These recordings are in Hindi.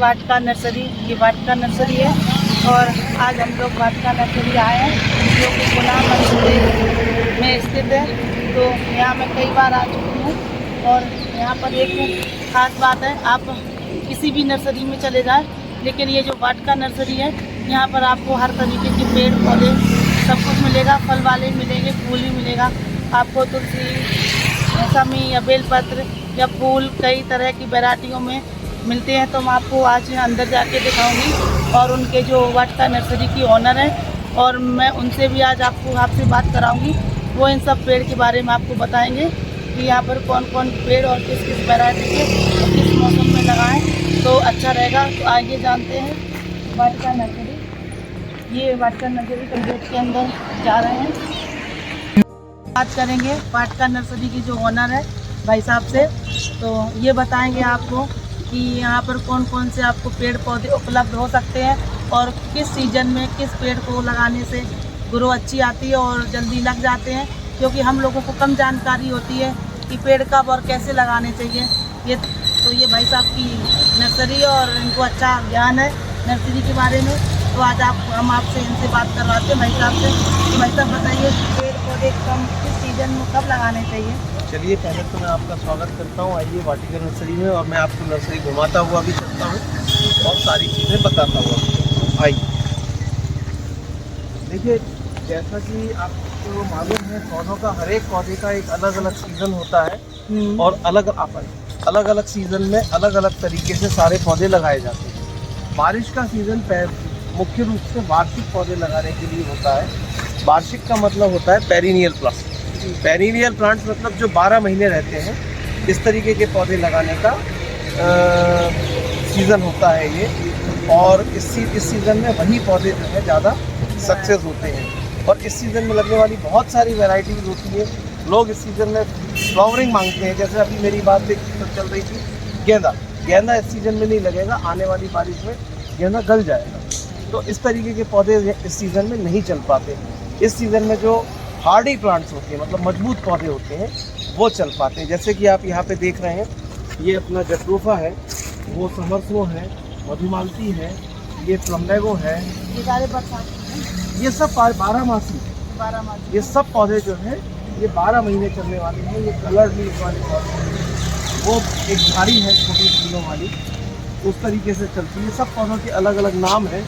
वाटिका नर्सरी, ये वाटिका नर्सरी है और आज हम लोग वाटिका नर्सरी आए हैं जो कि गुलाम नर्सरी में स्थित है। तो यहाँ मैं कई बार आ चुकी हूँ और यहाँ पर एक खास बात है, आप किसी भी नर्सरी में चले जाएं, लेकिन ये जो वाटिका नर्सरी है यहाँ पर आपको हर तरीके के पेड़ पौधे सब कुछ मिलेगा। फल वाले मिलेंगे, फूल भी मिलेगा आपको, तुलसी, शमी या बेलपत्र या फूल कई तरह की वैरायटियों में मिलते हैं। तो मैं आपको आज अंदर जाके दिखाऊंगी और उनके जो वाटिका नर्सरी की ओनर है और मैं उनसे भी आज आपसे बात कराऊंगी। वो इन सब पेड़ के बारे में आपको बताएंगे कि यहाँ पर कौन कौन पेड़ और किस किस वैरायटी के और किस मौसम में लगाएं तो अच्छा रहेगा। तो आइए जानते हैं वाटिका नर्सरी। ये वाटिका नर्सरी के गेट के अंदर जा रहे हैं, बात करेंगे वाटिका नर्सरी की जो ओनर है भाई साहब से। तो ये बताएंगे आपको कि यहाँ पर कौन कौन से आपको पेड़ पौधे उपलब्ध हो सकते हैं और किस सीजन में किस पेड़ को लगाने से ग्रो अच्छी आती है और जल्दी लग जाते हैं, क्योंकि हम लोगों को कम जानकारी होती है कि पेड़ कब और कैसे लगाने चाहिए। ये भाई साहब की नर्सरी और इनको अच्छा ज्ञान है नर्सरी के बारे में। तो आज हम आपसे इनसे बात करवाते हैं भाई साहब से। तो भाई साहब बताइए पेड़ पौधे कम किस सीजन में कब लगाने चाहिए? चलिए, पहले तो मैं आपका स्वागत करता हूँ। आइए वाटिका नर्सरी में और मैं आपको नर्सरी घुमाता हुआ भी चलता हूँ और सारी चीज़ें बताता हुआ। आइए देखिए, जैसा कि आपको मालूम है, पौधों का हर एक पौधे का एक अलग अलग सीज़न होता है और अलग अलग सीज़न में अलग अलग तरीके से सारे पौधे लगाए जाते हैं। बारिश का सीज़न मुख्य रूप से वार्षिक पौधे लगाने के लिए होता है। वार्षिक का मतलब होता है पेरिनियल प्लांट। पेरिनियल प्लांट्स मतलब जो 12 महीने रहते हैं, इस तरीके के पौधे लगाने का सीज़न होता है ये। और इस सीज़न में वही पौधे जो है ज़्यादा सक्सेस होते हैं। और इस सीज़न में लगने वाली बहुत सारी वैरायटीज़ होती है। लोग इस सीज़न में फ्लावरिंग मांगते हैं, जैसे अभी मेरी बात चल रही थी गेंदा इस सीज़न में नहीं लगेगा, आने वाली बारिश में गेंदा गल जाएगा। तो इस तरीके के पौधे इस सीज़न में नहीं चल पाते। इस सीज़न में जो हार्डी प्लांट्स होते हैं, मतलब मजबूत पौधे होते हैं, वो चल पाते हैं। जैसे कि आप यहाँ पे देख रहे हैं, ये अपना जट्रोफा है, वो समरसो है, मधुमालती है, ये प्लम्बेगो है, ये सारे बरसात, ये सब 12 मासी, ये सब पौधे जो हैं ये 12 महीने चलने वाले हैं। ये कलर लीफ वाले पौधे हैं, वो एक झाड़ी है छोटी फूलों वाली, उस तरीके से चलती है। सब पौधों के अलग अलग नाम हैं।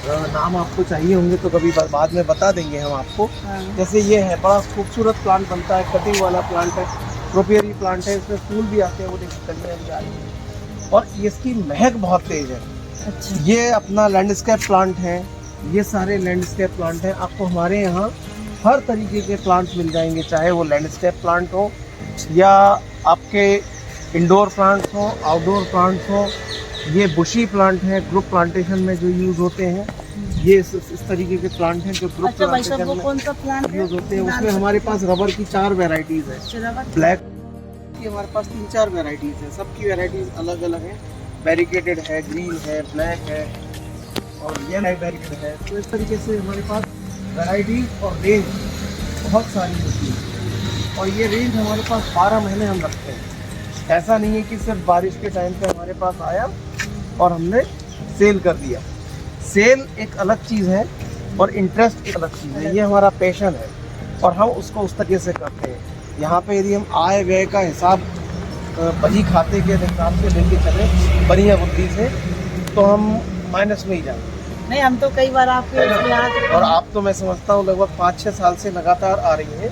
नाम आपको चाहिए होंगे तो कभी बाद में बता देंगे हम आपको। जैसे ये है, बड़ा खूबसूरत प्लांट बनता है, कटिंग वाला प्लांट है, प्रोपियरी प्लांट है, इसमें फूल भी आते हैं, वो देखिए कलियाँ भी आ रही हैं और इसकी महक बहुत तेज है। अच्छा। ये अपना लैंडस्केप प्लांट है, ये सारे लैंडस्केप प्लांट हैं। आपको हमारे यहाँ हर तरीके के प्लांट्स मिल जाएंगे, चाहे वो लैंडस्केप प्लांट हो या आपके इंडोर प्लांट्स हो, आउटडोर प्लांट्स हो। ये बुशी प्लांट है, ग्रुप प्लांटेशन में जो यूज़ होते हैं, ये इस तरीके के प्लांट हैं जो ग्रुप प्लांटेशन में कौन सा प्लांट यूज़ होते हैं। उसमें हमारे पास रबर की 4 वेराइटीज़ है। ब्लैक की हमारे पास 3-4 वेराइटीज़ हैं, सबकी वेराइटीज़ अलग अलग हैं। बैरिकेडेड है, ग्रीन है, ब्लैक है और ये बैरिकेड है। तो इस तरीके से हमारे पास वैरायटीज़ और रेंज बहुत सारी होती है और ये रेंज हमारे पास 12 महीने हम रखते हैं। ऐसा नहीं है कि सिर्फ बारिश के टाइम पे हमारे पास आया और हमने सेल कर दिया। सेल एक अलग चीज़ है और इंटरेस्ट एक अलग चीज़ है। ये हमारा पैशन है और हम उसको उस तरीके से करते हैं। यहाँ पे यदि हम आय व्यय का हिसाब बही खाते के हिसाब से लेके चले बढ़िया बुद्धि से, तो हम माइनस में ही जाएंगे। नहीं, हम तो कई बार आपके और आप तो मैं समझता हूँ लगभग 5-6 साल से लगातार आ रही हैं,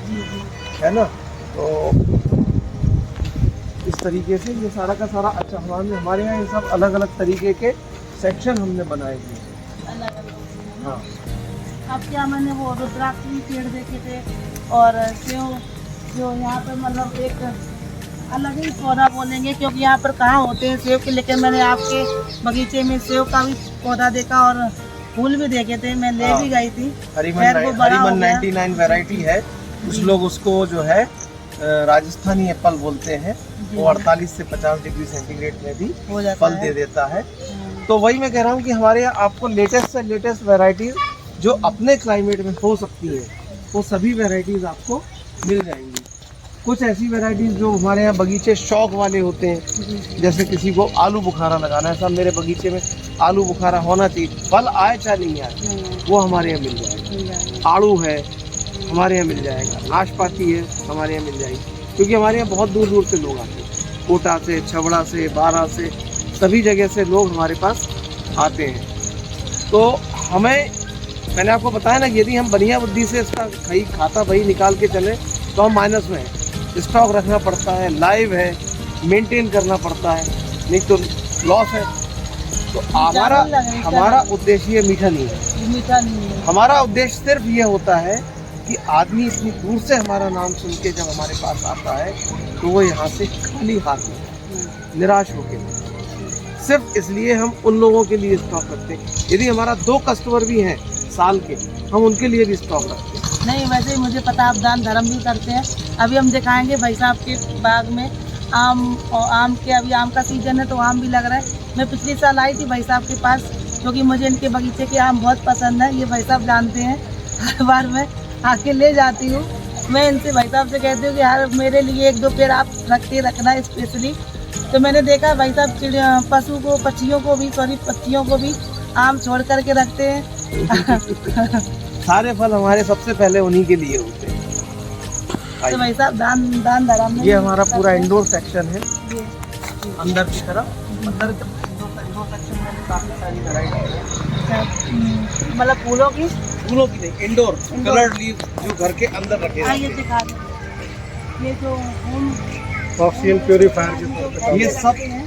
है ना। तो इस तरीके से ये सारा का सारा अच्छा हमारे यहाँ ये सब अलग अलग तरीके के सेक्शन हमने बनाए हुए हैं। अलग अलग। हाँ, अब क्या मैंने वो रुद्राक्ष भी पेड़ देखे थे और सेव, जो यहाँ पर मतलब एक अलग ही पौधा बोलेंगे क्योंकि यहाँ पर कहाँ होते हैं सेव के, लेकिन मैंने आपके बगीचे में सेव का भी पौधा देखा और फूल भी देखे थे, मैं ले भी गई थी। हरिमन 99 वैरायटी है। कुछ लोग उसको जो है राजस्थानी एप्पल बोलते हैं, वो 48 से 50 डिग्री सेंटीग्रेड में भी फल दे देता है। तो वही मैं कह रहा हूँ कि हमारे यहाँ आपको लेटेस्ट से लेटेस्ट वैरायटीज़ जो अपने क्लाइमेट में हो सकती है, वो सभी वैरायटीज़ आपको मिल जाएंगी। कुछ ऐसी वैरायटीज जो हमारे यहाँ बगीचे शौक वाले होते हैं, जैसे किसी को आलू बुखारा लगाना है, साहब मेरे बगीचे में आलू बुखारा होना चाहिए, फल आए चाहे नहीं आए, वो हमारे यहाँ मिल जाएगा। आड़ू है हमारे यहाँ मिल जाएगा, नाशपाती है हमारे यहाँ मिल जाएगी, क्योंकि हमारे यहाँ बहुत दूर दूर से लोग आते हैं, कोटा से, छबड़ा से, बारा से, सभी जगह से लोग हमारे पास आते हैं। तो हमें, मैंने आपको बताया ना, यदि हम बढ़िया बुद्धि से इसका खाता भाई निकाल के चले तो हम माइनस में हैं। स्टॉक रखना पड़ता है, लाइव है, मेंटेन करना पड़ता है, नहीं तो लॉस है। तो हमारा उद्देश्य मीठा नहीं है, हमारा उद्देश्य सिर्फ ये होता है कि आदमी इतनी दूर से हमारा नाम सुन के जब हमारे पास आता है तो वो यहाँ से खाली हाथ में, निराश होकर, सिर्फ इसलिए हम उन लोगों के लिए स्टॉक रखते हैं। यदि हमारा 2 कस्टमर भी हैं साल के, हम उनके लिए भी स्टॉक रखते हैं। नहीं, वैसे ही मुझे पता आप दान धर्म भी करते हैं। अभी हम दिखाएंगे भाई साहब के बाग में आम, और आम के अभी आम का सीजन है तो आम भी लग रहा है। मैं पिछली साल आई थी भाई साहब के पास, क्योंकि मुझे इनके बगीचे के आम बहुत पसंद है, ये भाई साहब जानते हैं। हर बार मैं आके ले जाती हूँ। मैं इनसे भाई साहब से कहती हूँ कि यार मेरे लिए 1-2 पेड़ आप रखना स्पेशली। तो मैंने देखा भाई साहब पक्षियों को भी आम छोड़ करके रखते हैं। सारे फल हमारे सबसे पहले उन्हीं के लिए होते हैं। तो भाई साहब दान धर्म, ये हमारा पूरा इंडोर सेक्शन है। अंदर की तरफ इंडोर सेक्शन में काफी सारी वैरायटी है, मतलब फूलों की नहीं, इंडोर कलर्ड लीव जो घर के अंदर रखे जाते ये हैं। दिखा दो, ये जो होम ऑक्सीजन प्यूरिफायर,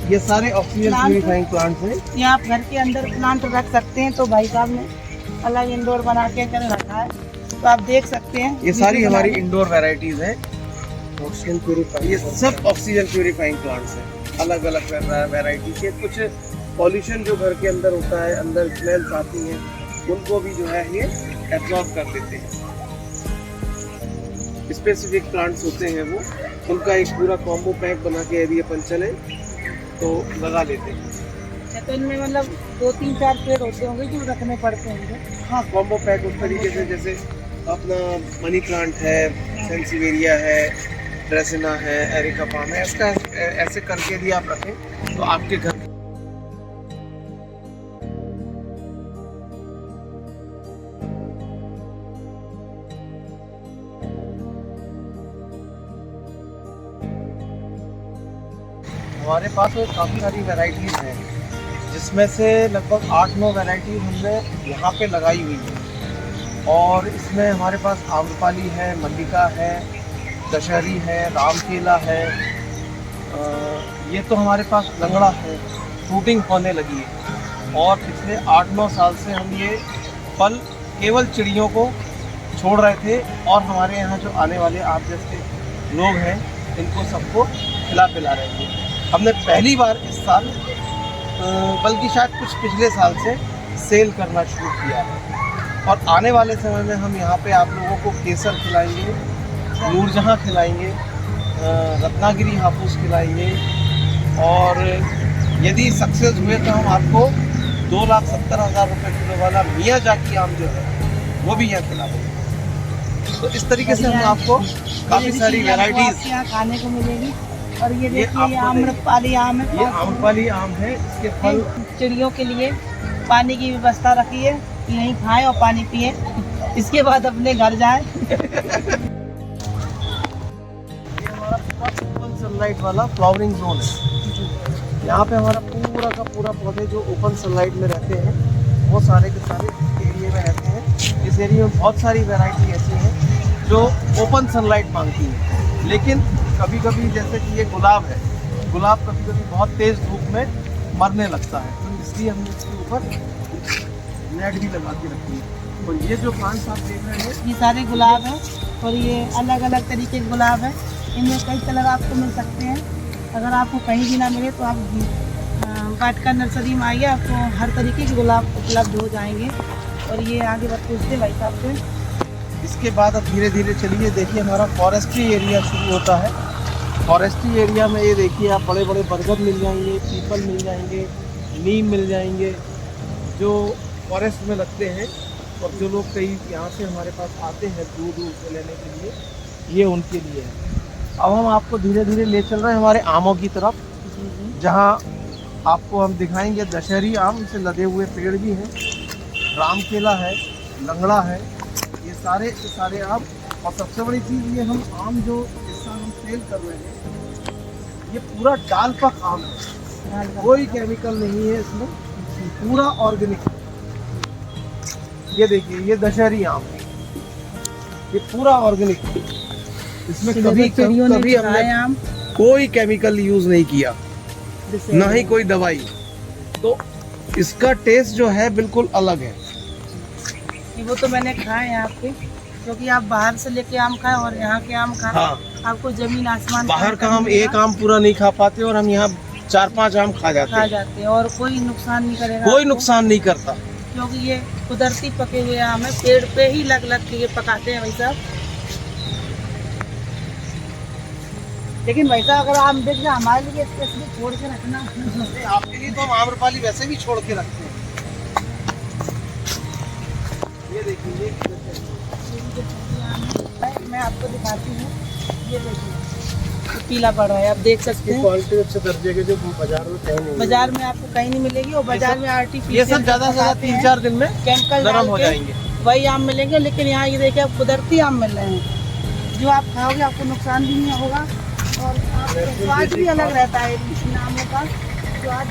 ये सारे ऑक्सीजन प्यूरिफाइंग प्लांट्स हैं। ये आप घर के अंदर प्लांट रख सकते हैं। तो भाई साहब ने अलग इंडोर बना के रखा है, तो आप देख सकते हैं। ये सारी हमारी इंडोर वैरायटीज हैं। ऑक्सीजन प्यूरिफायर, ये सब ऑक्सीजन प्यूरिफाइंग प्लांट्स हैं, अलग अलग वैरायटी के। कुछ पॉल्यूशन जो घर के अंदर होता है, अंदर स्मेल्स आती हैं, उनको भी जो है ये एब्जॉर्ब कर देते हैं। स्पेसिफिक प्लांट्स होते हैं वो, उनका एक पूरा कॉम्बो पैक बना के यदि अपन चले तो लगा लेते हैं। तो इनमें मतलब 2-3-4 पेड़ होते होंगे जो रखने पड़ते होंगे। हाँ, कॉम्बो पैक उस तरीके से, जैसे अपना मनी प्लांट है, सेंसिवेरिया है, ड्रेसिना है, एरिका पाम है, इसका ऐसे करके यदि आप रखें तो आपके घर हमारे पास काफ़ी सारी वैरायटीज़ हैं, जिसमें से लगभग 8-9 वैरायटीज़ हमने यहाँ पे लगाई हुई है। और इसमें हमारे पास आम्रपाली है, मल्लिका है, दशहरी है, रामकेला है, ये तो हमारे पास लंगड़ा है, फ्रूटिंग होने लगी है। और पिछले 8-9 साल से हम ये फल केवल चिड़ियों को छोड़ रहे थे, और हमारे यहाँ जो आने वाले आप जैसे लोग हैं इनको सबको खिला पिला रहे थे। हमने पहली बार इस साल, बल्कि शायद कुछ पिछले साल से सेल करना शुरू किया है। और आने वाले समय में हम यहाँ पे आप लोगों को केसर खिलाएंगे, नूरजहाँ खिलाएंगे, रत्नागिरी हाफूस खिलाएंगे, और यदि सक्सेस हुए तो हम आपको 2,70,000 रुपये किलो वाला मियाजाकी आम जो है वो भी यहाँ खिलाएंगे। तो इस तरीके से हम आपको काफ़ी सारी वैरायटीज़ यहाँ खाने को मिलेगी। और ये देखिए, ये आम्रपाली आम है, ये आम्रपाली आम है। इसके फल चिड़ियों के लिए पानी की व्यवस्था रखी है, यहीं खाएं और पानी पिए, इसके बाद अपने घर जाएं। ये हमारा ओपन सनलाइट वाला फ्लावरिंग जोन है। यहाँ पे हमारा पूरा का पूरा पौधे जो ओपन सनलाइट में रहते हैं वो सारे के सारे एरिया में रहते हैं। इस एरिया में बहुत सारी वैरायटी ऐसी हैं जो ओपन सनलाइट मांगती है। लेकिन कभी कभी जैसे कि ये गुलाब है, गुलाब कभी कभी बहुत तेज़ धूप में मरने लगता है, तो इसलिए हमने इसके ऊपर नेट भी लगा के रखी है। और ये जो प्लांट्स आप देख रहे हैं ये सारे गुलाब हैं, और ये अलग अलग तरीके के गुलाब हैं। इनमें कई कलर आपको मिल सकते हैं। अगर आपको कहीं भी ना मिले तो आप वाटिका नर्सरी में आइए, आपको हर तरीके के गुलाब उपलब्ध हो जाएंगे। और ये आगे बात पूछते भाई साहब से। इसके बाद अब धीरे धीरे चलिए, देखिए हमारा फॉरेस्ट्री एरिया शुरू होता है। फॉरेस्ट्री एरिया में ये देखिए आप बड़े बड़े बरगद मिल जाएंगे, पीपल मिल जाएंगे, नीम मिल जाएंगे, जो फॉरेस्ट में लगते हैं। और जो लोग कई यहाँ से हमारे पास आते हैं दूर दूर से लेने के लिए, ये उनके लिए है। अब हम आपको धीरे धीरे ले चल रहे हैं हमारे आमों की तरफ, जी जी। जहाँ आपको हम दिखाएंगे दशहरी आम से लदे हुए पेड़ भी हैं, राम केला है, लंगड़ा है, ये सारे आम। और सबसे बड़ी चीज़ ये हम आम जो इस साल हम सेल कर रहे हैं, ये पूरा डाल पक आम है, कोई केमिकल नहीं है इसमें, पूरा ऑर्गेनिक। ये देखिए ये दशहरी आम है, ये पूरा ऑर्गेनिक, इसमें कभी हमने आम कोई केमिकल यूज नहीं किया, ना ही कोई दवाई। तो इसका टेस्ट जो है बिल्कुल अलग है। वो तो मैंने खाए हैं आपके, क्योंकि आप बाहर से लेके आम खाए और यहाँ के आम खाए। हाँ, आपको जमीन आसमान बाहर का हम एक आम पूरा नहीं खा पाते और हम यहाँ 4-5 आम खा जाते हैं। हैं और कोई नुकसान नहीं करेगा, कोई आपको, नुकसान नहीं करता, क्योंकि ये कुदरती पके हुए आम है, पेड़ पे ही लग लग के ये पकाते हैं भाई साहब। लेकिन भाई साहब अगर आम देख रहे हमारे लिए स्पेशली छोड़ के रखना, आपके लिए तो हम आम्रपाली वैसे भी छोड़ के रखते हैं। ये देखिए मैं आपको दिखाती हूँ, ये देखिए पीला पड़ रहा है, आप देख सकते हैं। क्वालिटी अच्छे दर्जे के जो बाजार में कहीं नहीं, बाजार में आपको कहीं नहीं मिलेगी, और बाजार में आर्टिफिशियल ये सब ज्यादा से ज्यादा 3-4 दिन में केमिकल नरम हो डाल के जाएंगे। वही आम मिलेंगे। लेकिन यहाँ ये देखिए आप कुदरती आम मिल रहे हैं, जो आप खाओगे आपको नुकसान भी नहीं होगा, और आपको स्वाद भी अलग रहता है इन आमों का स्वाद।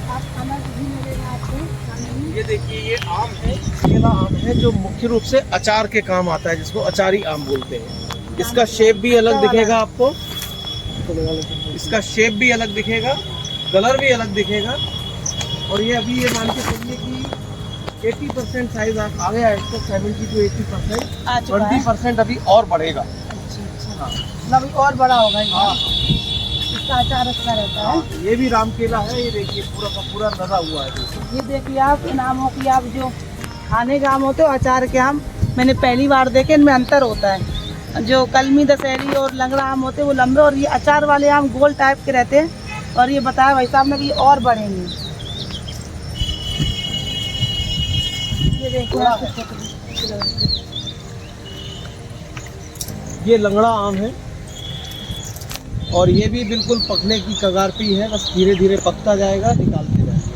आप खाना भी मिलेगा आपको खाने में। ये देखिए ये आम है, केला आम है, जो मुख्य रूप से अचार के काम आता है, जिसको अचारी आम बोलते हैं। इसका शेप भी अलग दिखेगा आपको, इसका शेप भी अलग दिखेगा, कलर भी अलग दिखेगा। और ये अभी ये मान के चलिए कि 80% साइज आ गया है, इसको 70 to 80%, आ चुका है। 20% अभी और बढ़ेगा। अच्छा, मतलब और बड़ा होगा ये। हाँ, इसका अचार अच्छा रहता है। ये भी राम केला है, ये देखिए पूरा का पूरा लदा हुआ है। ये देखिए आप इन आमों की, आप जो खाने के आम होते हो, अचार के आम मैंने पहली बार देखे, इनमें अंतर होता है। जो कलमी दशहरी और लंगड़ा आम होते हैं वो लंबे, और ये अचार वाले आम गोल टाइप के रहते हैं। और ये बताया भाई साहब ने कि और बढ़ेंगे। ये देखिए आप, ये लंगड़ा आम है, और ये भी बिल्कुल पकने की कगार पे ही है, बस धीरे धीरे पकता जाएगा, निकालते जाएंगे।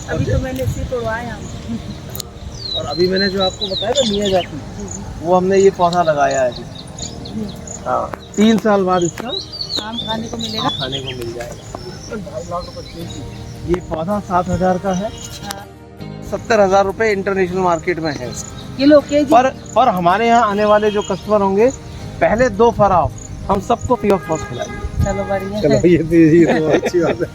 अभी तो मैंने इसी तोड़वाए आम। और अभी मैंने जो आपको बताया ना मियाँ जाती, वो हमने ये पौधा लगाया है अभी। हाँ, 3 साल बाद इसका आम खाने को मिलेगा। खाने को मिल जाएगा। 2.5 लाख रुपए ये पौधा 7,000 का है, 70,000 रुपए इंटरनेशनल मार्केट में है किलो केजी। पर हमारे यहाँ आने वाले जो कस्टमर होंगे, पहले 2 फराव हम सबको फ्री ऑफ कॉस्ट खिलाएंगे। चलो बढ़िया चलो है। ये तो अच्छी बात है।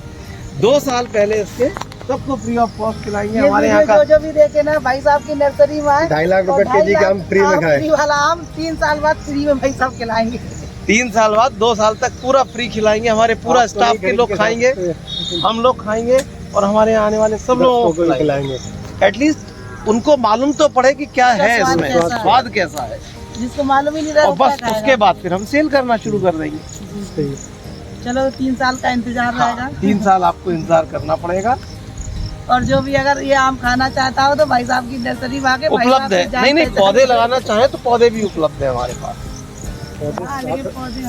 2 साल पहले इसके सबको फ्री ऑफ कॉस्ट खिलाएंगे। ये हमारे यहाँ का जो भी देखे ना भाई साहब की नर्सरी में आए, 2.5 लाख रुपए केजी का हम फ्री में खाए। फ्री वाला आम 3 साल बाद फ्री में भाई साहब खिलाएंगे। 3 साल बाद 2 साल तक पूरा फ्री खिलाएंगे। हमारे पूरा स्टाफ के लोग खाएंगे, हम लोग खाएंगे, और हमारे यहाँ आने वाले सब लोगों को खिलाएंगे। एटलीस्ट उनको मालूम तो पड़े कि क्या है इसमें, स्वाद कैसा है। जिसको मालूम ही नहीं रहा, और बस उसके बाद फिर हम सेल करना शुरू कर देंगे। चलो 3 साल का इंतजार रहेगा। 3 साल आपको इंतजार करना पड़ेगा। और जो भी अगर ये आम खाना चाहता हो तो भाई साहब की नर्सरी में आके उपलब्ध है। नहीं, पौधे लगाना चाहे तो पौधे भी उपलब्ध है हमारे पास।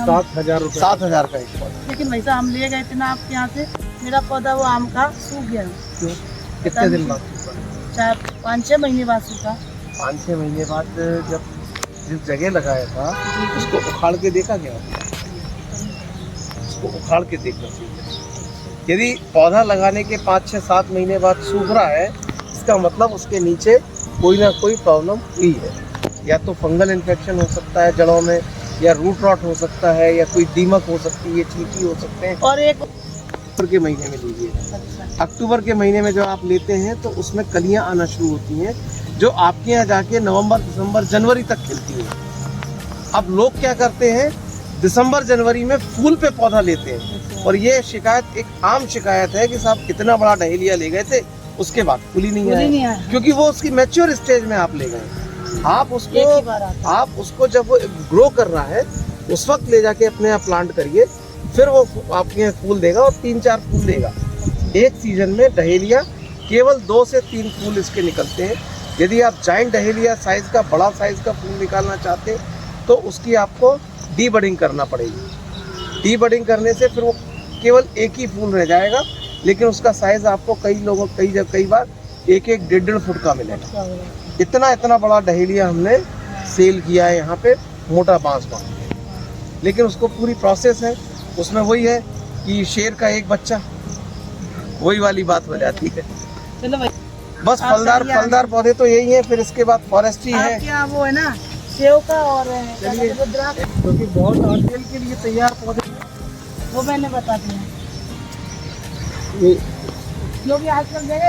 7,000 का एक पौधा। लेकिन भाई साहब हम ले गए थे ना आपके यहाँ से, मेरा पौधा वो आम का सूख गया। कितने दिन बाद? 5-6 महीने बाद सूखा। 5-6 महीने बाद जब जिस जगह लगाया था उसको उखाड़ के देखा गया, उसको उखाड़ के देखना चाहिए। यदि पौधा लगाने के 5-6-7 महीने बाद सूख रहा है, इसका मतलब उसके नीचे कोई ना कोई प्रॉब्लम हुई है। या तो फंगल इन्फेक्शन हो सकता है जड़ों में, या रूट रॉट हो सकता है, या कोई दीमक हो सकती है, चींटी हो सकते हैं। और एक अक्टूबर के महीने में लीजिए। अक्टूबर के महीने में जो आप लेते हैं तो उसमें कलियां आना शुरू होती हैं, जो आपके यहाँ जाके नवंबर, दिसंबर, जनवरी तक खिलती है। अब लोग क्या करते हैं, दिसंबर जनवरी में फूल पे पौधा लेते हैं, और ये शिकायत एक आम शिकायत है कि साहब कितना बड़ा डहेलिया ले गए थे, उसके बाद फूल ही नहीं आया, क्योंकि वो उसकी मैच्योर स्टेज में आप ले गए। आप उसको जब वो ग्रो कर रहा है उस वक्त ले जाके अपने यहाँ प्लांट करिए, फिर वो आपके यहाँ फूल देगा, और 3-4 फूल देगा। एक सीजन में डहेलिया केवल 2 से 3 फूल इसके निकलते हैं। यदि आप जाइंट डहेलिया साइज का, बड़ा साइज का फूल निकालना चाहते हैं तो उसकी आपको डीबडिंग करना पड़ेगी। डी बडिंग करने से फिर वो केवल एक ही फूल रह जाएगा, लेकिन उसका साइज आपको कई बार 1-1, 1.5 फुट का मिलेगा। इतना बड़ा डहेलिया हमने सेल किया है यहाँ पे मोटा बांस बांध के। लेकिन उसको पूरी प्रोसेस है, उसमें वही है कि शेर का एक बच्चा, वही वाली बात हो जाती है। चलो भाई, बस फलदार पौधे तो यही है। फिर इसके बाद फॉरेस्ट्री है, क्या वो है ना सेव का और क्योंकि बहुत आरटीएल के लिए तैयार पौधे वो मैंने बता दिया। क्योंकि आजकल जगह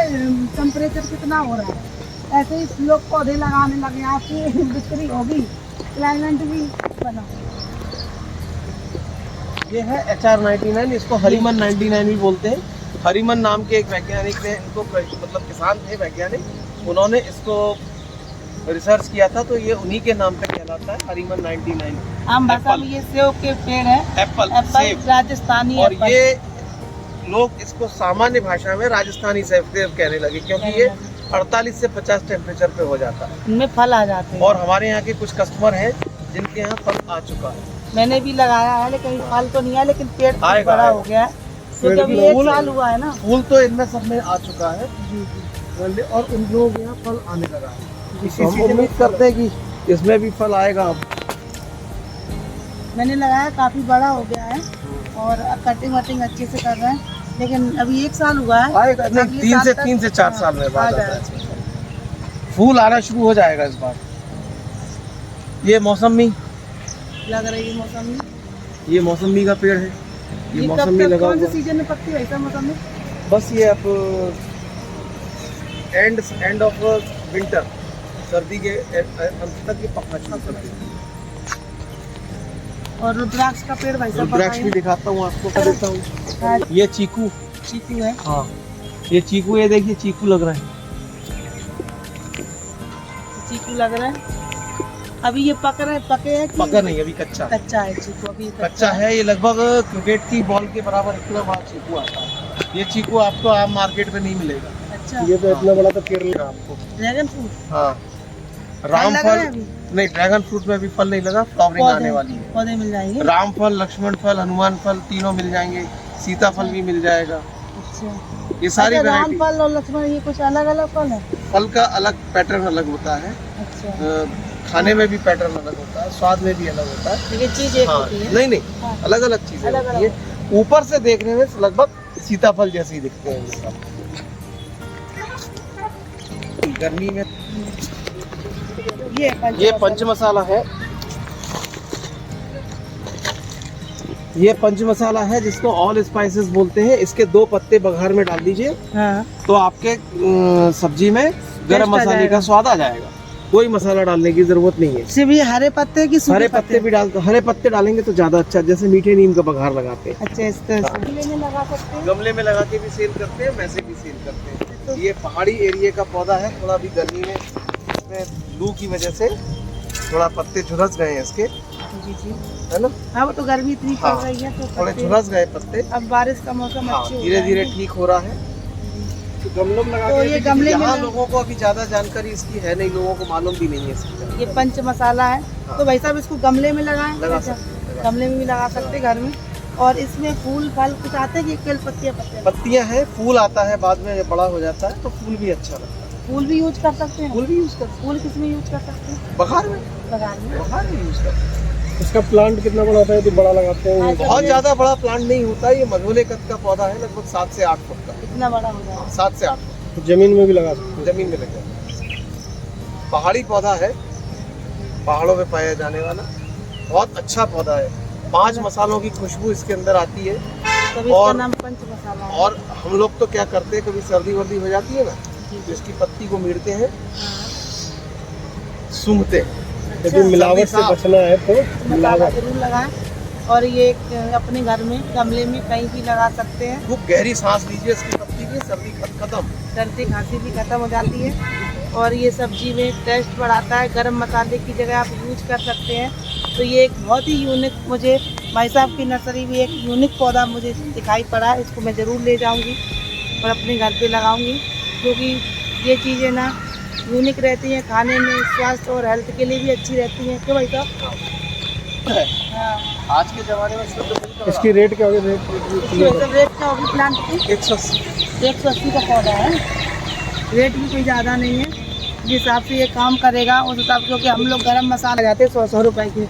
टेम्परेचर कितना हो रहा है, ऐसे ही लोग पौधे लगाने लगे, आपकी बिक्री होगी, क्लाइमेट भी बना। ये है HR99, इसको हरिमन 99 भी बोलते हैं। हरिमन नाम के एक वैज्ञानिक ने इनको, मतलब किसान थे वैज्ञानिक, उन्होंने इसको रिसर्च किया था, तो ये उन्हीं के नाम पे कहलाता है हरिमन 99। आम भाषा में ये सेव के पेड़ है, एप्पल सेब, राजस्थानी और एप्पल। ये लोग इसको सामान्य भाषा में राजस्थानी सेब कहने लगे, क्योंकि ये 48 से 50 टेम्परेचर पे हो जाता है। इनमें फल आ जाते हैं। और हमारे यहाँ के कुछ कस्टमर हैं जिनके यहाँ फल आ चुका है। मैंने भी लगाया है, लेकिन फल तो नहीं है, लेकिन पेड़ आएगा, बड़ा आएगा। हो गया है, क्योंकि अभी 1 साल हुआ है ना। फूल तो इनमें सब में आ चुका है और उन लोगों के यहाँ फल आने लगा है। हम उम्मीद करते हैं कि इसमें भी फल आएगा। अब मैंने लगाया, काफी बड़ा हो गया है और कटिंग वटिंग अच्छे से कर रहे हैं, लेकिन अभी 1 साल हुआ है। आएगा नहीं, 3 से 4 साल में बाद आता है। फूल आना शुरू हो जाएगा इस बार। ये मौसमी लग रही है, मौसमी, ये मौसमी का पेड़ है, ये मौसमी लगा कौन से हुआ। सीजन में पकती है ऐसा मौसमी? बस ये अब एंड ऑफ विंटर, सर्दी के अंत तक ये पकना शुरू करती है। और रुद्राक्ष का पेड़ भाई साहब रुद्राक्ष भी दिखाता हूँ आपको, क्या देता हूँ। ये चीकू है। हाँ, ये चीकू, ये देखिए चीकू लग रहा है, चीकू लग रहा है। अभी ये पके है कि पका नहीं, अभी कच्चा है चीकू, अभी कच्चा है। ये लगभग क्रिकेट की बॉल के बराबर इतना बड़ा चीकू आता है। ये चीकू आपको आम मार्केट में नहीं मिलेगा। अच्छा, ये तो इतना बड़ा तो केरल आपको। ड्रैगन फ्रूट, हाँ, रामफल नहीं, ड्रैगन फ्रूट में अभी फल नहीं लगा, फ्लावरिंग आने वाली है। पौधे मिल जाएंगे, रामफल, लक्ष्मण फल, हनुमान फल तीनों मिल जाएंगे, सीताफल भी मिल जाएगा। अच्छा, ये सारी वैरायटी। रामफल और लक्ष्मण ये कुछ अलग अलग फल है? फल का अलग पैटर्न अलग होता है। अच्छा, खाने में भी पैटर्न अलग होता है, स्वाद में भी अलग होता है। ये चीज एक होती है। नहीं हाँ। अलग अलग चीजें होती है। ऊपर से देखने में लगभग सीताफल जैसे ही दिखते हैं ये सब। गर्मी में ये पंच मसाला है, ये पंच मसाला है जिसको ऑल स्पाइसेस बोलते हैं। इसके 2 पत्ते बघार में डाल दीजिए, हाँ। तो आपके सब्जी में गरम मसाले का स्वाद आ जाएगा। कोई मसाला डालने की जरूरत नहीं है। सिर्फ ये हरे पत्ते की, हरे पत्ते भी डालते, हरे पत्ते डालेंगे तो ज्यादा अच्छा, जैसे मीठे नीम का बघार लगाते हैं। अच्छा, इस तरह से गमले में लगा सकते हैं। गमले में लगा के भी सेल करते हैं, वैसे भी सेल करते हैं। ये पहाड़ी एरिया का पौधा है, थोड़ा भी गर्मी में इसमें लू की वजह से थोड़ा पत्ते झुलस गए हैं इसके, जी, है ना। हाँ, वो तो गर्मी इतनी पड़ रही है तो थोड़े झुलस गए पत्ते। अब बारिश का मौसम अच्छा धीरे धीरे ठीक हो रहा है। तो गमलों में लगा तो के ये गमले में यहाँ लोगों को अभी ज्यादा जानकारी इसकी है नहीं, लोगों को मालूम भी नहीं है इसकी। ये पंच मसाला है। तो भाई साहब इसको गमले में लगाएं, लगा अच्छा, सकते हैं। गमले में भी लगा सकते हैं, घर में। और इसमें फूल फल कुछ आते हैं कि केवल पत्तियां? पत्तियां हैं, फूल आता है बाद में, जब बड़ा हो जाता है तो फूल भी अच्छा लगता है। फूल भी यूज कर सकते हैं? फूल भी यूज कर, फूल किस में यूज कर सकते हैं? बघार में, बगान में। बघार में यूज करते हैं। इसका प्लांट कितना बड़ा होता है तो बड़ा लगाते हैं? बहुत ज्यादा बड़ा प्लांट नहीं होता, ये मझोले कद का पौधा है, लगभग 7 से 8 फुट का। इतना बड़ा हो जाएगा? 7 से 8 फुट तो जमीन में भी लगा सकते हैं? जमीन में लग जाता है। पहाड़ी पौधा है, पहाड़ों में पाया जाने वाला बहुत अच्छा पौधा है। 5 मसालों की खुशबू इसके अंदर आती है। तभी इसका नाम पंच मसाला है। और हम लोग तो क्या करते हैं, कभी सर्दी वर्दी हो जाती है ना, तो इसकी पत्ती को मीड़ते हैं, सूंघते हैं। यदि मिलावट से बचना है तो मसाला मिलावट जरूर लगाएं। और ये अपने घर में गमले में कहीं भी लगा सकते हैं। खूब गहरी सांस लीजिए इसकी पत्ती की, सर्दी खत्म, सर्दी खांसी भी खत्म हो जाती है। और ये सब्जी में टेस्ट बढ़ाता है, गरम मसाले की जगह आप यूज कर सकते हैं। तो ये एक बहुत ही यूनिक, मुझे भाई साहब की नर्सरी में एक यूनिक पौधा मुझे दिखाई पड़ा है। इसको मैं ज़रूर ले जाऊंगी और अपने घर पे लगाऊंगी, क्योंकि ये चीज़ें ना यूनिक रहती हैं, खाने में स्वास्थ्य और हेल्थ के लिए भी अच्छी रहती हैं। क्यों भाई साहब? हाँ। आज के जमाने में शुद्ध मिल्क का इसकी रेट क्या होगी? रेट रेट क्या होगी प्लांट की? 180। 180 का पौधा है। रेट भी कोई ज़्यादा नहीं है, जिस हिसाब से ये काम करेगा उस हिसाब से, क्योंकि हम लोग गरम मसाला लगाते हैं 100 रुपए के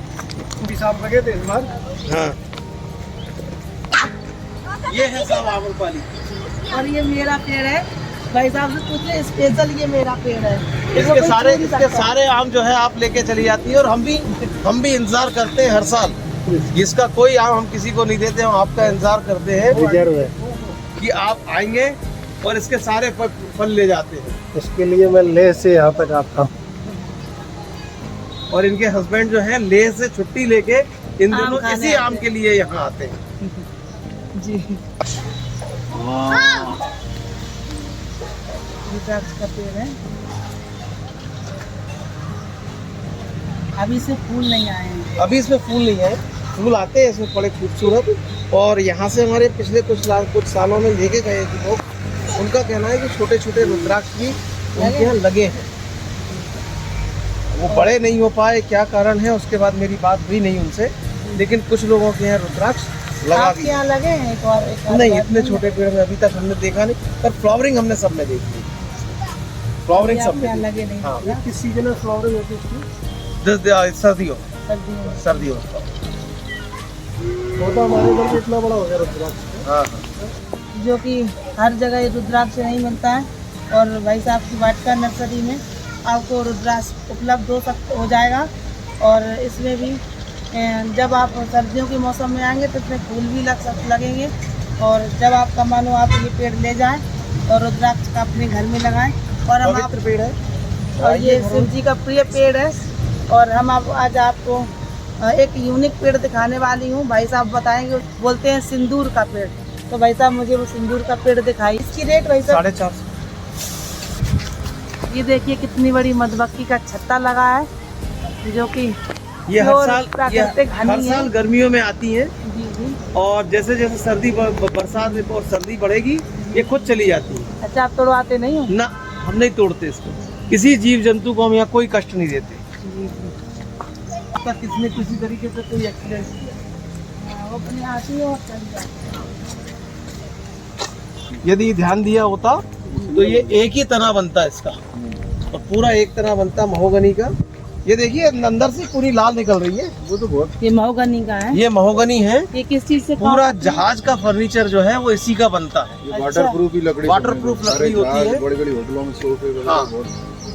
हिसाब लगे थे इस बार। हाँ, ये है सब आम्रपाली। और ये मेरा पेड़ है, भाई साहब से पूछे, स्पेशल ये मेरा पेड़ है। इसके सारे आम जो है आप लेके चली जाती है, और हम भी इंतजार करते हैं हर साल। इसका कोई आम हम किसी को नहीं देते, हम आपका इंतजार करते हैं रिजर्व है कि आप आएंगे और इसके सारे फल ले जाते हैं। इसके लिए मैं लेह से यहाँ तक आता हूँ। और इनके हस्बैंड जो है लेह से छुट्टी लेके इन आम दोनों खाने इसी आते आम हैं। के लिए यहाँ आते हैं। जी, रुद्राक्ष का पेड़ है। अभी से फूल नहीं आए हैं। अभी इसमें फूल नहीं है, फूल आते हैं इसमें बड़े खूबसूरत। और यहाँ से हमारे पिछले कुछ सालों में लेके गए थे लोग, उनका कहना है कि छोटे छोटे रुद्राक्ष भी उनके यहाँ लगे हैं। वो बड़े नहीं हो पाए, क्या कारण है उसके बाद मेरी बात हुई नहीं उनसे, लेकिन कुछ लोगों के यहाँ रुद्राक्ष लगा आपके भी यहाँ लगे हैं? एक और नहीं, इतने छोटे पेड़ में अभी तक हमने देखा नहीं, पर फ्लावरिंग हमने सब में देखी। फ्लावरिंग सब में लगे नहीं। हाँ। किस सीजन में फ्लावरिंग होती है इसकी? सर्दियों सर्दियों में। सर्दियों पौधा हमारे घर में इतना बड़ा हो गया रुद्राक्ष का। हाँ। जो कि हर जगह ये रुद्राक्ष नहीं मिलता है, और भाई साहब की वाटिका नर्सरी में आपको रुद्राक्ष उपलब्ध हो जाएगा। और इसमें भी जब आप सर्दियों के मौसम में आएंगे तो इसमें फूल भी लगेंगे। और जब आपका मन हो आप ये पेड़ ले जाएं और रुद्राक्ष का अपने घर में लगाएं। और हम आप पेड़ है, और ये शिव जी का प्रिय पेड़ है। और हम आज आपको एक यूनिक पेड़ दिखाने वाली हूँ। भाई साहब बताएंगे, बोलते हैं सिंदूर का पेड़। तो भाई साहब मुझे वो सिंदूर का पेड़ दिखाई। इसकी रेट भाई साहब 450। ये देखिए कितनी बड़ी मधुमक्खी का छत्ता लगा है, जो कि ये हर साल गर्मियों में आती हैं, जी जी। और जैसे जैसे सर्दी बरसात में और सर्दी बढ़ेगी ये खुद चली जाती है। अच्छा, आप तोड़वाते नहीं हो? ना, हम नहीं तोड़ते इसको। किसी जीव जंतु को हम यहाँ कोई कष्ट नहीं देते। जी जी। किसने किसी तरीके से कोई एक्सीडेंट किया, हाँ, वो अपने आती है और चली जाती है। यदि ध्यान दिया होता तो ये एक ही तना बनता है इसका, और पूरा एक तना बनता महोगनी का। ये देखिए अंदर से पूरी लाल निकल रही है। वो तो बहुत, ये महोगनी का है। ये महोगनी है। ये किस चीज से? पूरा जहाज का फर्नीचर जो है वो इसी का बनता है। वाटरप्रूफ ही लकड़ी, वाटरप्रूफ लकड़ी होती है। बड़ी बड़ी होटलों में सोफे हाँ।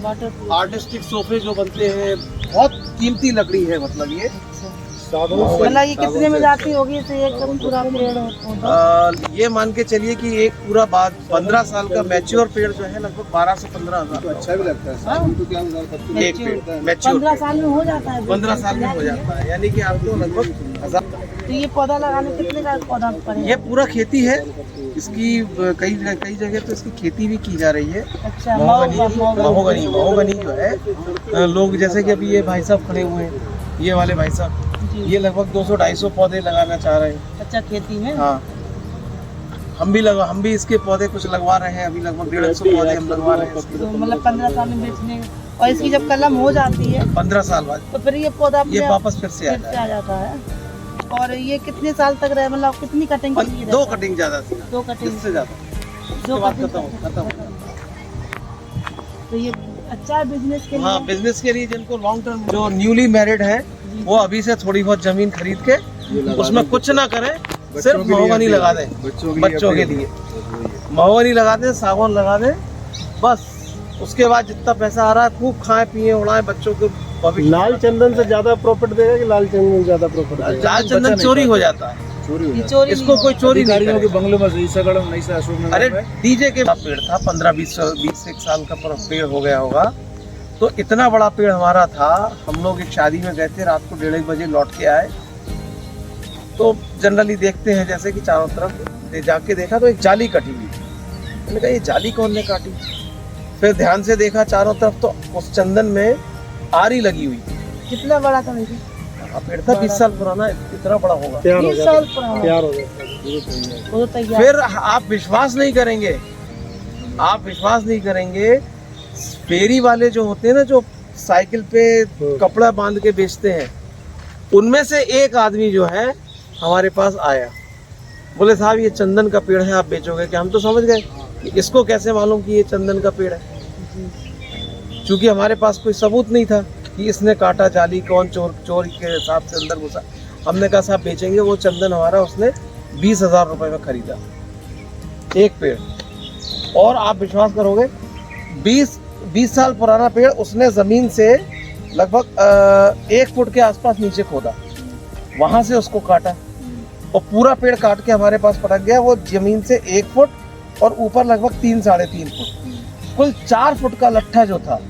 वाटरप्रूफ। आर्टिस्टिक सोफे जो बनते हैं, बहुत कीमती लकड़ी है। मतलब ये मतलब ये कितने में जाती होगी? इसे एक पूरा पेड़ होता? ये मान के चलिए कि एक पूरा 15 साल का मैच्योर पेड़ जो है लगभग 12 से 15 हजार। अच्छा भी लगता है। हाँ? तो क्या एक पेड़ मैच्योर 15 साल में हो जाता है? 15 साल में हो जाता है, यानी कि आपको लगभग 1000। तो ये पौधा लगाने कितने का पौधा पड़ेगा? ये पूरा खेती है इसकी, कई जगह तो इसकी खेती भी की जा रही है। अच्छा, महोगनी जो है, लोग जैसे कि अभी ये भाई साहब खड़े हुए हैं, ये वाले भाई साहब, ये लगभग 200-250 पौधे लगाना चाह रहे हैं। अच्छा, खेती में? हाँ, हम भी इसके पौधे कुछ लगवा रहे हैं। अभी लगभग 150 पौधे हम लगवा रहे हैं। तो मतलब 15 साल में बेचने, और इसकी जब कलम हो जाती है 15 साल बाद तो फिर ये पौधा ये वापस फिर से आ जाता है। और ये कितने साल तक रहे, मतलब कितनी कटिंग? 2 कटिंग ज्यादा थी, 2 कटिंग इससे ज्यादा। दो बाद कटिंग खत्म। तो ये अच्छा है बिजनेस के लिए? हाँ, बिजनेस के लिए जिनको लॉन्ग टर्म, जो न्यूली मैरिड है वो अभी से थोड़ी बहुत जमीन खरीद के उसमें कुछ ना करें, सिर्फ महोगनी लगा दें। बच्चों के लिए महोगनी लगा दें, सागौन लगा दें, बस। उसके बाद जितना पैसा आ रहा है खूब खाएं पिए उड़ाएं, बच्चों को भविष्य। लाल चंदन से ज्यादा प्रॉफिट देगा कि लाल चंदन ज्यादा प्रॉफिट देगा? लाल चंदन चोरी हो जाता है, चोरी इसको कोई चोरी नहीं करेगा। बंगलों में नहीं से अशोक नगर अरे में डीजे के पेड़ था, 15-20 एक साल का पेड़ हो गया होगा। तो इतना बड़ा पेड़ हमारा था, हम लोग एक शादी में गए थे, रात को 1:30 बजे लौट के आए। तो जनरली देखते हैं जैसे कि चारों तरफ जाके देखा तो एक जाली कटी हुई थी। मैंने कहा ये जाली कौन ने काटी? फिर ध्यान से देखा चारों तरफ, तो उस चंदन में आरी लगी हुई थी। कितना बड़ा था? पेड़ था 20 साल पुराना, इतना बड़ा होगा। 20 साल पुराना तैयार हो गया। वो तैयार। फिर आप विश्वास नहीं करेंगे, फेरी वाले जो होते हैं ना, जो साइकिल पे कपड़ा बांध के बेचते हैं, उनमें से एक आदमी जो है हमारे पास आया, बोले साहब ये चंदन का पेड़ है, आप बेचोगे क्या? हम तो समझ गए कि इसको कैसे मालूम कि ये चंदन का पेड़ है, क्योंकि हमारे पास कोई सबूत नहीं था कि इसने काटा जाली, कौन चोरी के हिसाब से अंदर घुसा। हमने कहा साहब बेचेंगे। वो चंदन हमारा उसने 20,000 रुपये में खरीदा, एक पेड़। और आप विश्वास करोगे 20 साल पुराना पेड़ उसने ज़मीन से लगभग 1 फुट के आसपास नीचे खोदा, वहाँ से उसको काटा और पूरा पेड़ काट के हमारे पास पटक गया। वो ज़मीन से 1 फुट और ऊपर लगभग 3-3.5 फुट, कुल 4 फुट का लट्ठा जो था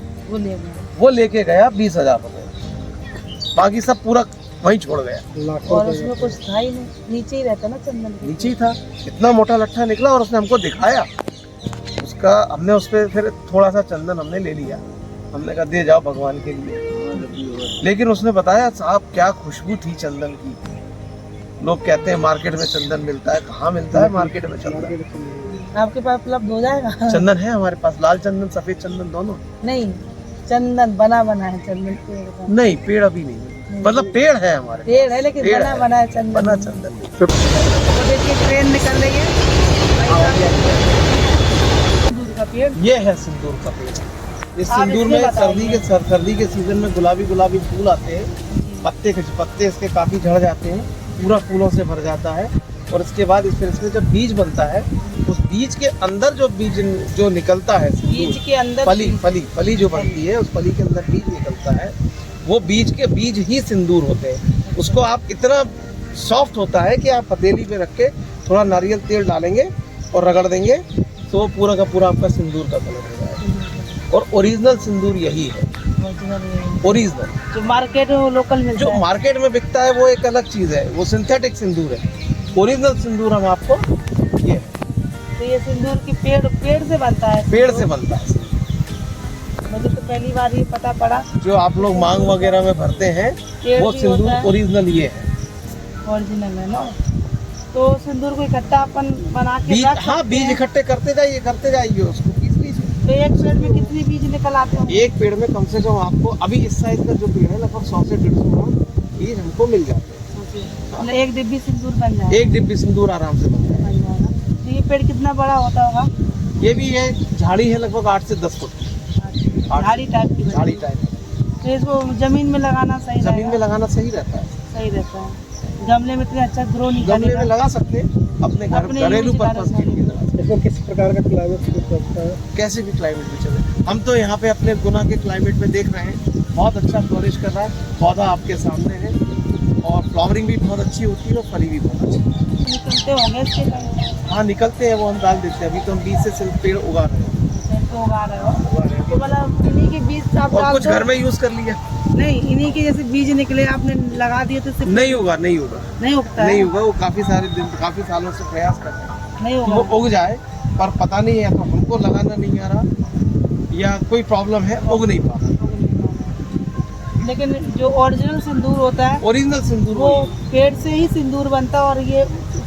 वो लेके गया 20,000 रुपये। बाकी सब पूरा वहीं छोड़ गया। और उसमें कुछ था ही नहीं, नीचे ही रहता ना चंदन के। नीचे ही था, इतना मोटा लट्ठा निकला और उसने हमको दिखाया उसका। हमने उस पर फिर थोड़ा सा चंदन हमने ले लिया, हमने कहा दे जाओ भगवान के लिए। लेकिन उसने बताया साहब क्या खुशबू थी चंदन की। लोग कहते हैं मार्केट में चंदन मिलता है, कहाँ मिलता है मार्केट में चंदन? आपके पास उपलब्ध हो जाएगा? चंदन है हमारे पास, लाल चंदन सफेद चंदन दोनों। नहीं, चंदन बना है चंदन पेड़ का। नहीं, पेड़ अभी नहीं, मतलब पेड़ है हमारे पेड़ है लेकिन पेड़ बना है चंदन। बना चंदन। तो देखिए ट्रेन निकल रही है। सिंदूर का पेड़, ये है सिंदूर का पेड़। इस आप सिंदूर इसमें में बताइए। सर्दी के सीजन में गुलाबी फूल आते हैं। पत्ते इसके काफी झड़ जाते हैं, पूरा फूलों से भर जाता है। और इसके बाद फिर इसमें जब बीज बनता है, उस बीज के अंदर जो बीज जो निकलता है, बीज के अंदर फली जो बनती है, उस फली के अंदर बीज निकलता है। वो बीज ही सिंदूर होते हैं। उसको आप इतना सॉफ्ट होता है कि आप पतीली पे रख के थोड़ा नारियल तेल डालेंगे और रगड़ देंगे तो पूरा का पूरा आपका सिंदूर का कलर हो जाएगा। और ओरिजिनल सिंदूर यही है, ओरिजिनल। जो मार्केट में वो लोकल मिलता जो है। मार्केट में बिकता है वो एक अलग चीज़ है, वो सिंथेटिक सिंदूर है। ओरिजिनल सिंदूर हम आपको ये तो ये सिंदूर की पेड़ से बनता है। पेड़ से बनता है। मुझे तो पहली बार ये पता पड़ा। जो आप लोग मांग वगैरह में भरते हैं पेड़ वो भी होता सिंदूर है। ओरिजिनल ये है। ओरिजिनल है ना। तो सिंदूर को इकट्ठा अपन बना के बीज, रख हाँ सकते बीज हैं। इकट्ठे करते जाइए, उसको पीस लीजिए। तो एक पेड़ में कितने बीज निकल आते हैं? एक पेड़ में कम से कम आपको अभी इस साइज का जो पेड़ है लगभग 100 से 150 ग्राम बीज हमको मिल जाते हैं। मतलब एक डिब्बी सिंदूर बन जाएगा। एक डिब्बी सिंदूर आराम से बन जाएगा। बन जाएगा। तो ये पेड़ कितना बड़ा होता होगा? ये भी है, झाड़ी है लगभग 8 से 10 फुट। झाड़ी टाइप की। झाड़ी टाइप। तो इसको जमीन में लगाना सही जमीन रहेगा? में लगाना सही रहता है। सही रहता है। गमले में इतना अच्छा ग्रो नहीं गमले में करेगा। लगा सकते हैं अपने घरेलू पर्पज के लिए लगा सकते हैं। इसमें किस प्रकार का क्लाइमेट सूट करता है? कैसे भी क्लाइमेट में चले। हम तो यहाँ पे अपने गुना के क्लाइमेट में देख रहे हैं, बहुत अच्छा फ्लोरिश कर रहा है। पौधा आपके सामने है और फ्लावरिंग भी बहुत अच्छी होती है और फली भी बहुत अच्छी। निकलते होंगे इसके कहीं? हाँ निकलते हैं, वो हम डाल देते हैं। अभी तो हम बीज से सिर्फ पेड़ उगा रहे हैं। तो उगा रहे हो तो मतलब इन्हीं के बीज आप और डाल कुछ दो? घर में यूज कर लिया। नहीं, इन्हीं के जैसे बीज निकले आपने लगा दिए तो सिर्फ नहीं होगा नहीं उगता है? नहीं होगा। वो काफी सालों से प्रयास कर रहे हैं नहीं कि होगा। वो उग जाए, पर पता नहीं है, या तो हमको लगाना नहीं आ रहा या कोई प्रॉब्लम है, उग नहीं पा रहा। लेकिन जो ओरिजिनल सिंदूर होता है ओरिजिनल सिंदूर वो पेड़ से ही सिंदूर बनता है। और ये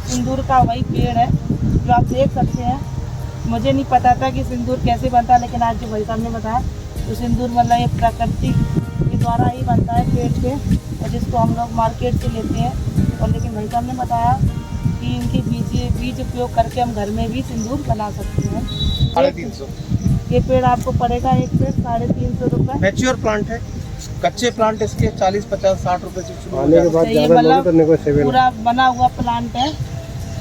सिंदूर का वही पेड़ है जो आप देख सकते हैं। मुझे नहीं पता था कि सिंदूर कैसे बनता है, लेकिन आज जो भाई साहब ने बताया तो सिंदूर मतलब ये प्रकृति के द्वारा ही बनता है पेड़ पे, और जिसको हम लोग मार्केट से लेते हैं। और लेकिन भाई साहब ने बताया कि इनके बीज उपयोग करके हम घर में भी सिंदूर बना सकते हैं। 350। ये पेड़ आपको पड़ेगा एक पेड़ 350 रुपये। मैच्योर प्लांट है। कच्चे प्लांट इसके 40, 50, 60 रुपए से शुरू हो आने के जाते बाद तो ये ज़्यादा लोगे मतलब तो नेगोशिएबल। पूरा बना हुआ प्लांट है।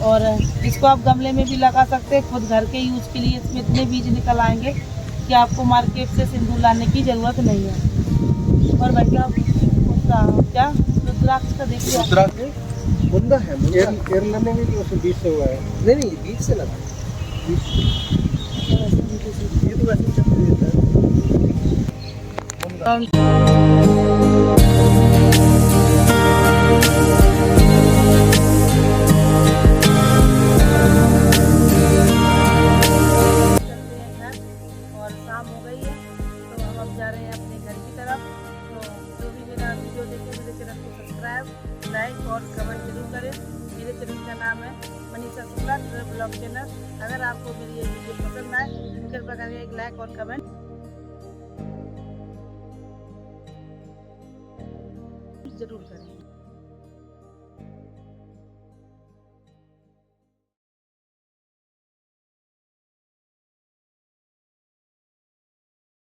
और इसको आप गमले में भी लगा सकते हैं। खुद घर के यूज़ के लिए इसमें इतने बीज निकल आएंगे कि आपको मार्केट से सिंदूर लाने की ज़रूरत नहीं है। और भैया उसका क्या रुद्राक्ष का देखिए आप। रुद्राक्ष मुंदा है, एयर लेने के लिए उसमें बीज से हुआ है। नहीं बीज से लगा। ये तो वैसे चल देता है। और शाम हो गई है तो हम अब जा रहे हैं अपने घर की तरफ। तो जो भी मेरा वीडियो देखे मेरे चैनल को सब्सक्राइब, लाइक और कमेंट जरूर करें। मेरे चैनल का नाम है मनीषा शुक्ला ब्लॉग चैनल। अगर आपको मेरी ये वीडियो पसंद आए तो कृपया करके एक लाइक और कमेंट जरूर करें।